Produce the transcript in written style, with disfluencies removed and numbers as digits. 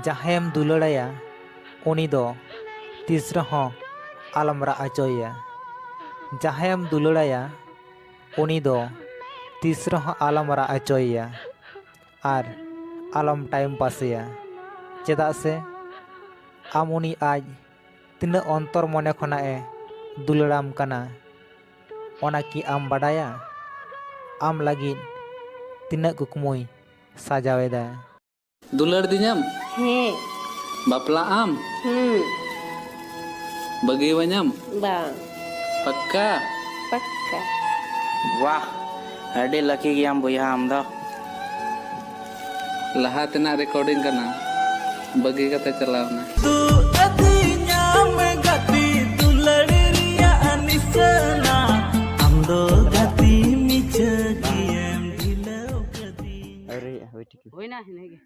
ᱡᱟᱦᱟᱸᱭᱮᱢ ᱫᱩᱞᱟᱹᱲᱟᱭᱟ ᱩᱱᱤ ᱫᱚ ᱛᱤᱥ ᱨᱮᱦᱚᱸ ᱟᱞᱚᱢ ᱨᱟᱜ ᱦᱚᱪᱚᱭᱮᱭᱟ। ᱡᱟᱦᱟᱸᱭᱮᱢ ᱫᱩᱞᱟᱹᱲᱟᱭᱟ ᱩᱱᱤ ᱫᱚ ᱛᱤᱥ ᱨᱮᱦᱚᱸ ᱟᱞᱚᱢ ᱨᱟᱜ ᱦᱚᱪᱚᱭᱮᱭᱟ ᱟᱨ ᱟᱞᱚᱢ ᱴᱟᱭᱤᱢ ᱯᱟᱥᱮᱭᱟ। ᱪᱮᱫᱟᱜ ᱥᱮ ᱟᱢ ᱩᱱᱤ ᱟᱡ ᱛᱤᱱᱟᱹᱜ ᱚᱱᱛᱚᱨ ᱢᱚᱱᱮ ᱠᱷᱚᱱᱟᱜ ᱮ ᱫᱩᱞᱟᱹᱲᱟᱢ ᱠᱟᱱᱟ ᱚᱱᱟ ᱠᱤ ᱟᱢ ᱵᱟᱰᱟᱭᱟ? ᱟᱢ ᱞᱟᱹᱜᱤᱫ ᱛᱤᱱᱟᱹᱜ ᱠᱩᱠᱢᱩᱭ ᱥᱟᱡᱟᱣᱮᱫᱟ। दुलड़ दिñam ᱦᱮᱸ बापला आम बगी वñam ᱵᱟᱝ पक्का ᱯᱟक्ᱠᱟ वाह अड़ी लकी गयाम बोया आम दो लहा तेना रिकॉर्डिंग करना बगी कते चलावना तू अधीना में गति दुलड़ी रिया अनिसना हम दो गति मिच किएम ढिलो कदी अरे हवे ठीक होइना हिनेगे